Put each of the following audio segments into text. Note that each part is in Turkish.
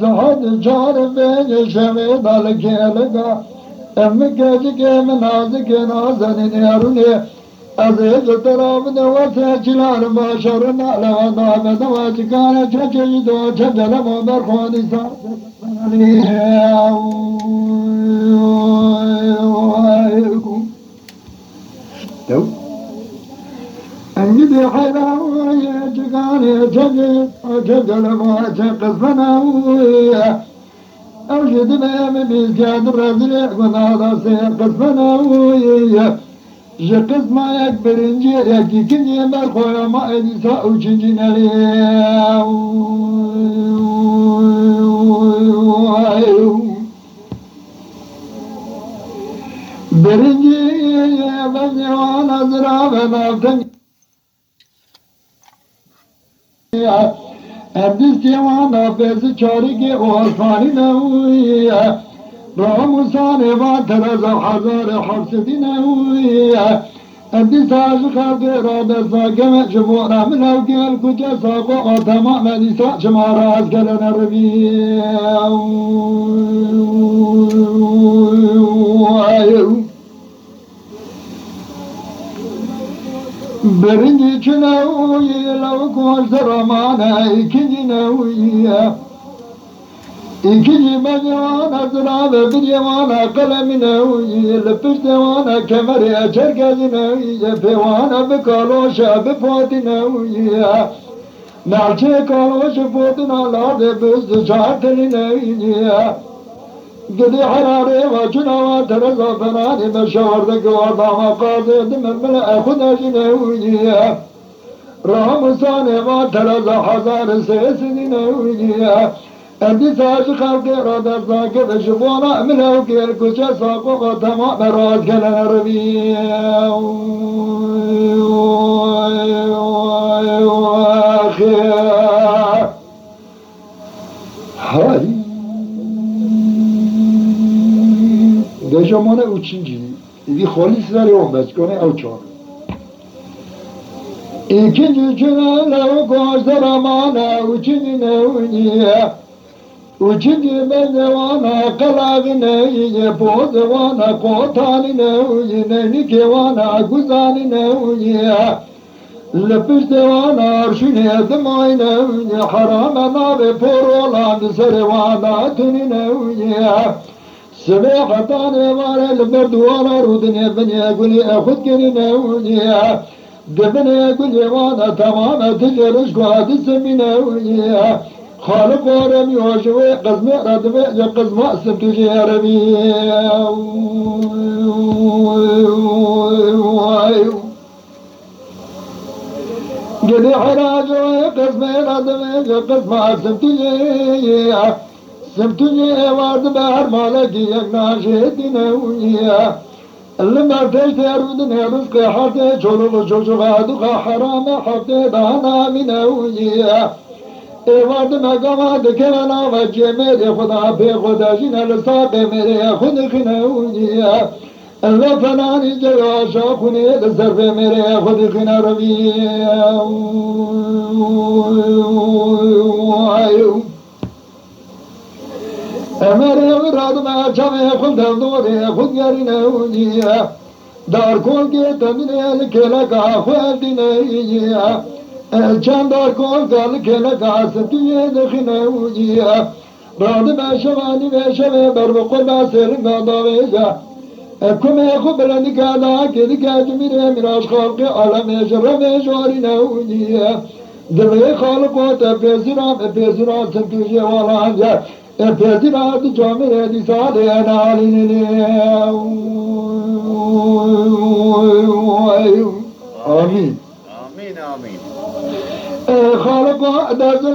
سعد جار بين شمي بالك لقى أمك أجيك من نازك نازني نيروني أزيج ترابنا وتجلال ما شرنا لما ضابط وتكان تجيد وتجل مبرخوني سارتني أنجدي حيرا ويجقاني تجل ما تقصنا أوجد ما بيزكاد الرزق ونادا سيقصنا جقص ما يكبر انجير يكي كني مرخويا ما إدسا وشنجنا لي برنجي بني وانا زرابنا بتنجي Abdest yavana bezi çarıki orfani neviye Ramusane vateraza hazare hafsidi neviye Abdest aşık kaldira desa geme cibora minev gel kuce sako atama medisa çımara azgelen erbiye Birinci çineviye lavuk zaramana ikinci neviye İkinci ben yavana zırave bir yavana kalemi neviye Lepüş devana kemeri çerkezi neviye Pevana bir kaloşa bir poti neviye Nalçe kaloşa potuna lade büzdü çarteli neviye Gidi harare ve cunava tereza fenani meşavardaki vardama kazıydı memle ehudeci neviye Ramusane ve tereza hazarı sesini neviye Endi saçı kaldı radazda gibi şubona mlevkir kuçe sakuka tamam meraz gelen erbiye Hay Dejamanı üçüncü, bir holisleri olmaz, kone avçan. İkinci cünele o koştaramana, üçüncü nevniye. Üçüncü mezevana, kalavi nevniye, pozevana, kotani nevniye, nevnikevana, guzani nevniye. Lepüş devana, arşuniye, dımay nevniye, haramena ve porolan, serevana, tuni nevniye. سبحتان وارل بردوانا رودني بني أقولي أخذ كني نونيا دبني أقولي وانا تمام تجرش قاد سمينا ونيا خالق ورم يوشوي قزم ردم يقزم أسم تجي ربي قدي حراج قزم ردم يقزم أسم تجي Semtünye vardı behar malaki yaknaşetine uya Ellime teşte erudine rızkı hafte çoluğu çocuğa duka harame hafte dana mine uya vardı megama dikena ve cemede khuda pe khuda jinel saqe mere khud khine uya Allah fanani jaya şakhune de zerbe mere khud khine rabiya Emre radma çame khul davdore khud yarine uya dar kol ke tamine kela ka khadine ya chandar kol gal kela ka satiye dekhine uya radma şavani ve şave ber kol basir gadavega kume khubran kala ke kajmire miraş khalqi alam jrame jarine uya dve khalq wa tafsira tafsira tafsira wala Efezirad camire di sale analine Amin. Amin. آمين خالق أداز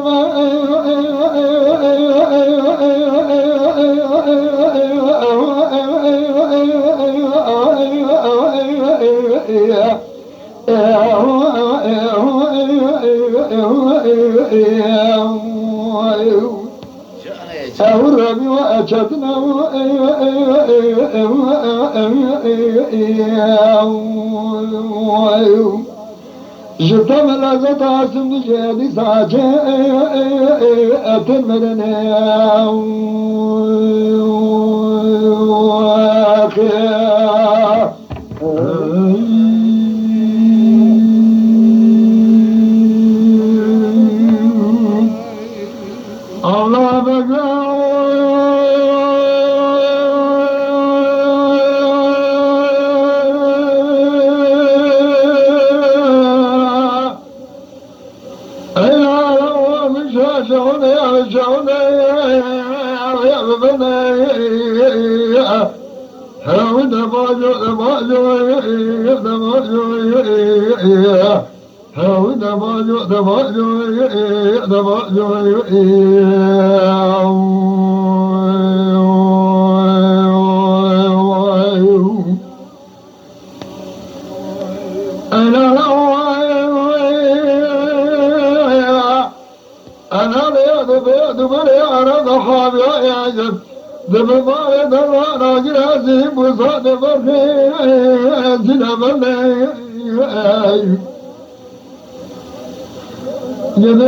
الربي وأجدنا جتم لازت عاصم جادي ساجة أتمرنا الله بقى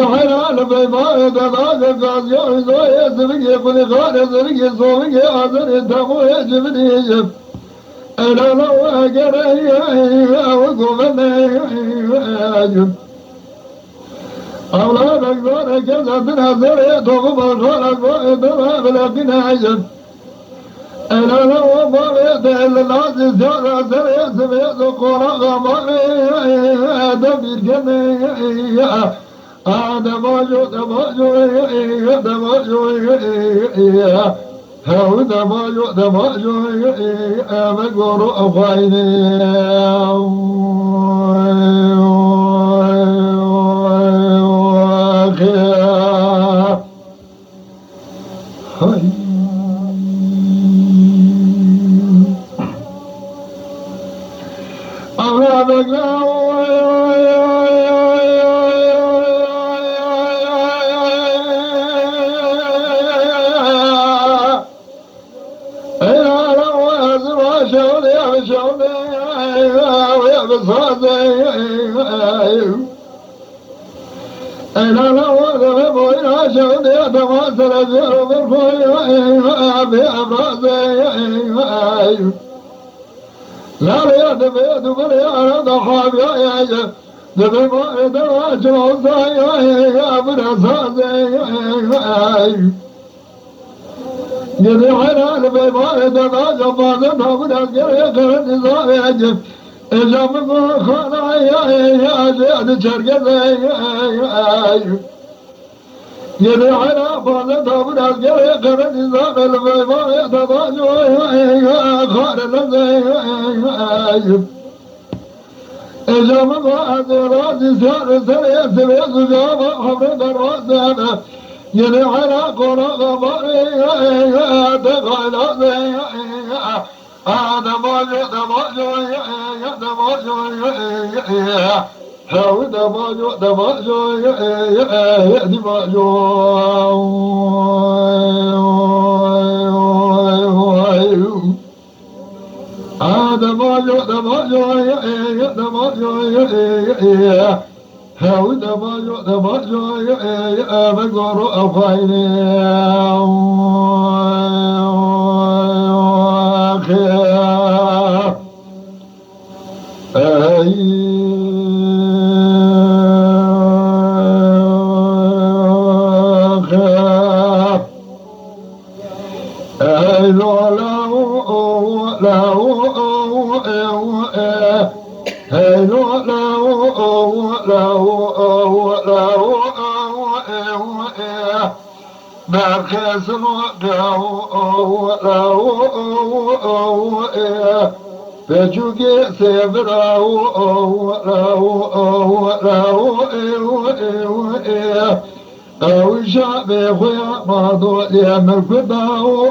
حلال بيضاء دلاغ قاضي عزوية زبقي بلغان زبقي صومي عزر الدمو يجبني يجب أنا لو أقرأي وقومني يجب أولاد أكبر كذا تنهزر يتوقف الخلق وإدرها بلقنا يجب أنا لو أبغيت إلا الناس زار زر يسب يذكر غمامي دبي الجنة هذا موجود موجود هذا موجود موجود مقر أخويني أنا لو أذهب إلى شغل يتواصل الزر بالخير بأمراضي لا يتبيد باليارة ضحاب يا دبما يتواجه الضيء أبن أساسي يدي حلال بما يتواجه بعضنا من أسكر يقر النظام يجب إجابة خانا يا زياد شرقة يدي حلال بعضنا من أسكر يقر النظام البيما يتواجه خانا يجب إجابة أدراس سار سريع سريع سجابة حمر دروازانا يدي على قرى غماري تغير هذا موجود موجود هذا موجود موجود يأتي موجود هذا موجود موجود هذا موجود موجود مقر أخويني مركز فجوكي سيبراو أو شعبي خويا ماضو لأمكداو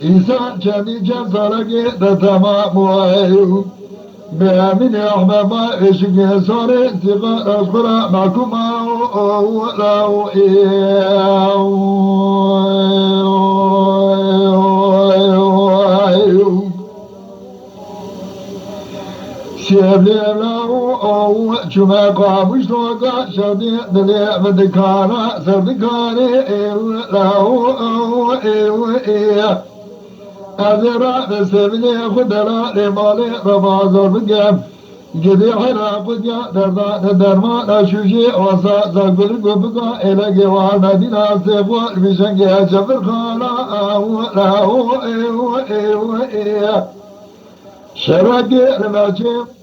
إنسان جاني جزارك تتمام وعيو بأمين أحباب إشكي صاري ثقة أخرى معكم شبلي له شما قامش توقع شدي دلي بدكارا سردكاري له أذرا بسبلي خدرا لمالي ربازر بقام جدي حرا بقى درما نشوشي وصا زقل قبقى إلى جوال مدينة سيبوى بشنجي جبر خالا له شراكي رماشي